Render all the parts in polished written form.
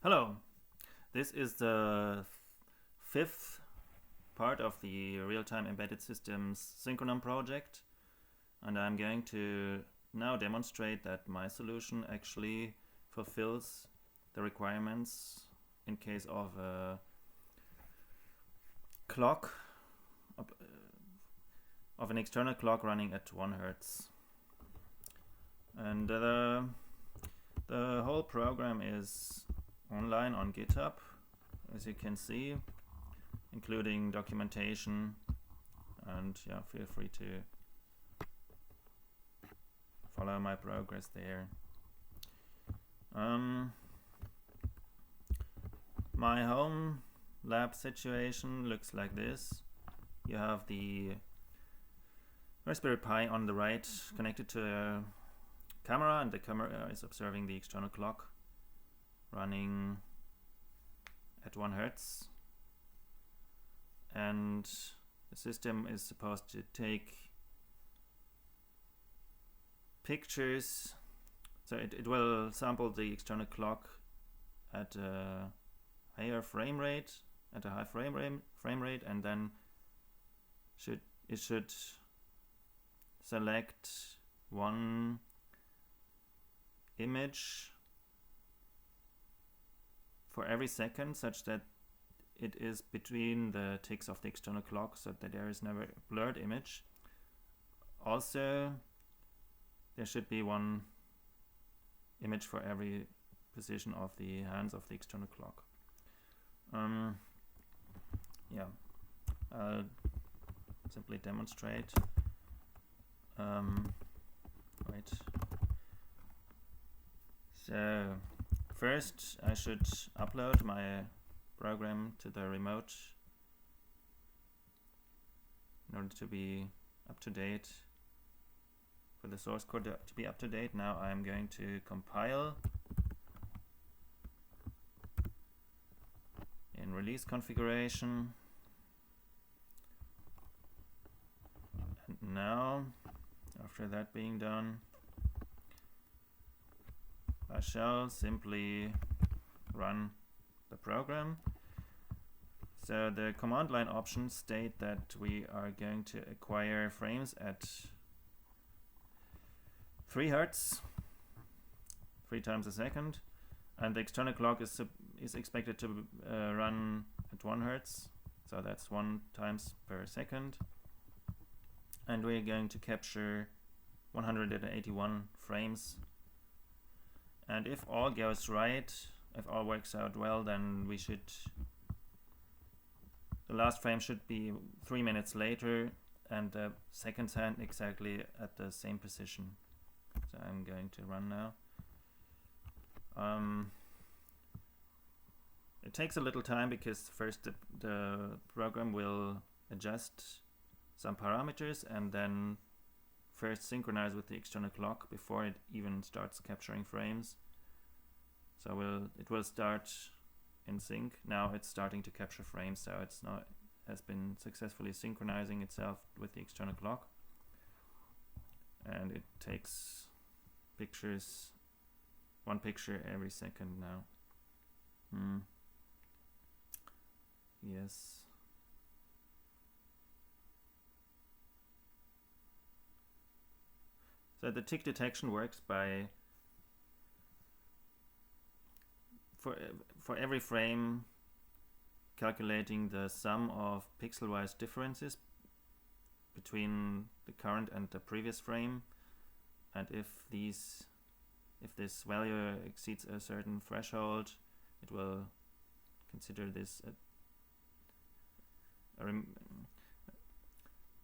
Hello, this is the fifth part of the real-time embedded systems Synchronome project, and I'm going to now demonstrate that my solution actually fulfills the requirements in case of a clock, of an external clock running at 1 Hertz. And the whole program is online on GitHub, as you can see, including documentation, and feel free to follow my progress there. My home lab situation looks like this. You have the Raspberry Pi on the right connected to a camera, and the camera is observing the external clock running at 1 Hertz, and the system is supposed to take pictures, so it will sample the external clock at a higher frame rate, and then it should select one image for every second, such that it is between the ticks of the external clock, so that there is never a blurred image. Also, there should be one image for every position of the hands of the external clock. I'll simply demonstrate. So first I should upload my program to the remote in order to be up to date, for the source code to be up to date. Now I'm going to compile in release configuration, and now after that being done, I shall simply run the program. So the command line options state that we are going to acquire frames at 3 Hertz, 3 times a second, and the external clock is expected to run at 1 Hertz, so that's 1 times per second, and we're going to capture 181 frames. And if all goes right, if all works out well, then the last frame should be 3 minutes later, and the second hand exactly at the same position. So I'm going to run now. It takes a little time because first the program will adjust some parameters and then first synchronize with the external clock before it even starts capturing frames. So it will start in sync. Now it's starting to capture frames, so has been successfully synchronizing itself with the external clock, and it takes pictures, 1 picture every second now. Yes. So the tick detection works by for every frame calculating the sum of pixel-wise differences between the current and the previous frame, and if this value exceeds a certain threshold, it will consider this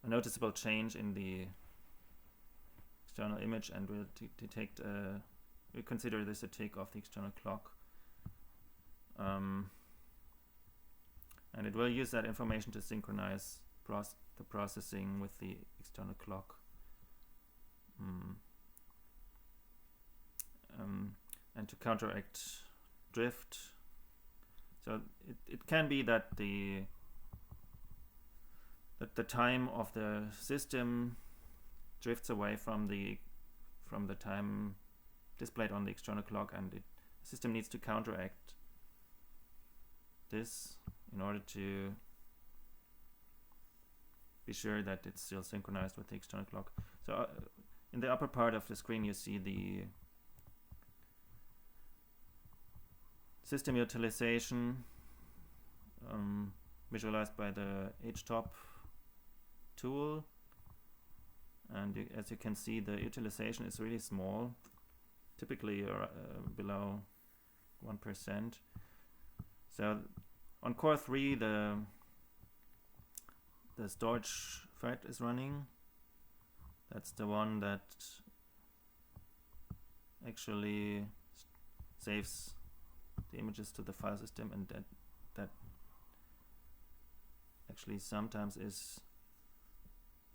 a noticeable change in the external image, and will detect we consider this a tick of the external clock, and it will use that information to synchronize the processing with the external clock. And to counteract drift, so it can be that the time of the system drifts away from the time displayed on the external clock, and the system needs to counteract this in order to be sure that it's still synchronized with the external clock. So in the upper part of the screen you see the system utilization visualized by the HTOP tool, and as you can see, the utilization is really small, typically below 1%. So on core 3 the storage thread is running. That's the one that actually saves the images to the file system, and that actually sometimes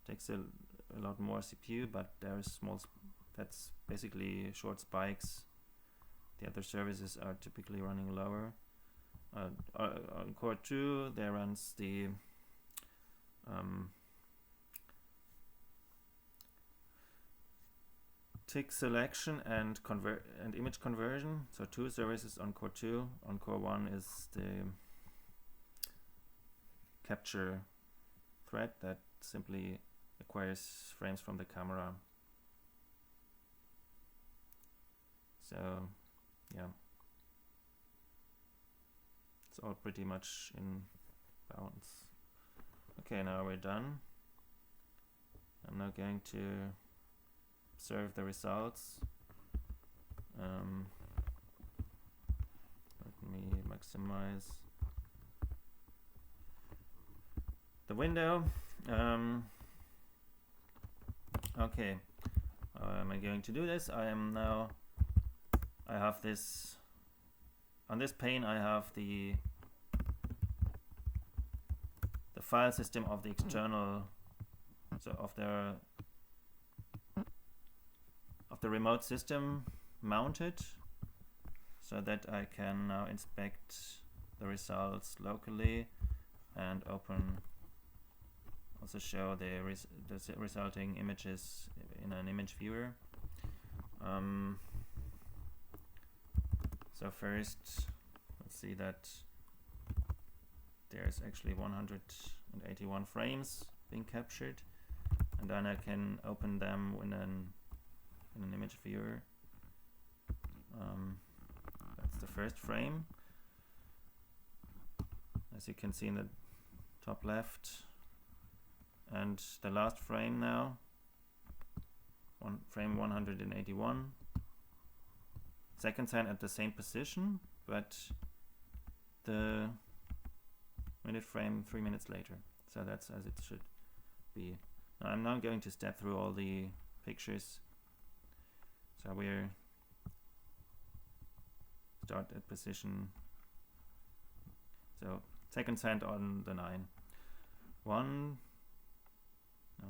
takes a lot more CPU, but there's that's basically short spikes. The other services are typically running lower. On core 2 there runs the tick selection and image conversion. So 2 services on core 2. On core 1 is the capture thread that simply acquires frames from the camera. So yeah, it's all pretty much in bounds. Okay, now we're done. I'm now going to observe the results. Let me maximize the window. Okay, how am I going to do this? I have this, on this pane I have the file system of the external, so of the remote system mounted, so that I can now inspect the results locally and also show the resulting images in an image viewer. So first, let's see that there's actually 181 frames being captured, and then I can open them in an image viewer. That's the first frame. As you can see in the top left, and the last frame now, frame 181. Second sign at the same position, but the minute frame 3 minutes later. So that's as it should be. Now I'm now going to step through all the pictures. So we're start at position. So second sign on the 9. 1. No.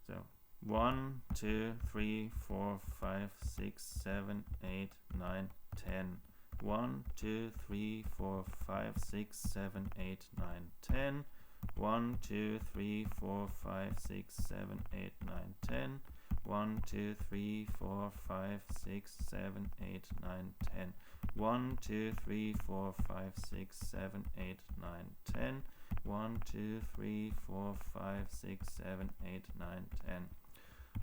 So 1, 2, 3, 4, 5, 6, 7, 8, 9, 10. 1, 2, 3, 4, 5, 6, 7, 8, 9, 10. 1, 2, 3, 4, 5, 6, 7, 8, 9, 10. 1, 2, 3, 4, 5, 6, 7, 8, 9, 10. 1, 2, 3, 4, 5, 6, 7, 8, 9, 10. 1, 2, 3, 4, 5, 6, 7, 8, 9, 10.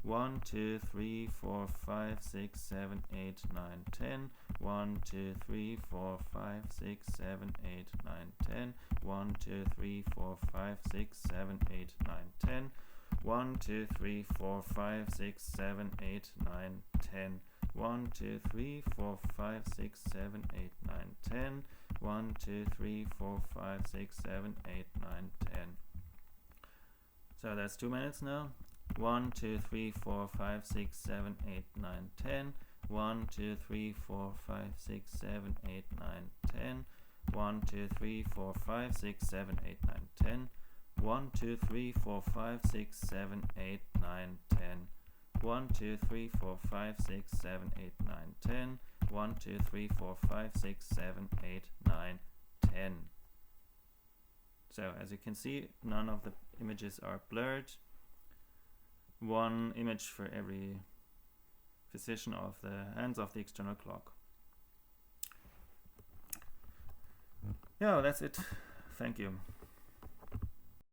1, 2, 3, 4, 5, 6, 7, 8, 9, 10. 1, 2, 3, 4, 5, 6, 7, 8, 9, 10. 1, 2, 3, 4, 5, 6, 7, 8, 9, 10. 1, 2, 3, 4, 5, 6, 7, 8, 9, 10. 1, 2, 3, 4, 5, 6, 7, 8, 9, 10. 1, 2, 3, 4, 5, 6, 7, 8, 9, 10. So that's 2 minutes now. 1, 2, 3, 4, 5, 6, 7, 8, 9, 10. 1, 2, 3, 4, 5, 6, 7, 8, 9, 10. 1, 2, 3, 4, 5, 6, 7, 8, 9, 10. 1, 2, 3, 4, 5, 6, 7, 8, 9, 10. 1, 2, 3, 4, 5, 6, 7, 8, 9, 10. 1, 2, 3, 4, 5, 6, 7, 8, 9, 10. So as you can see, none of the images are blurred. One image for every position of the hands of the external clock. Yeah, that's it. Thank you.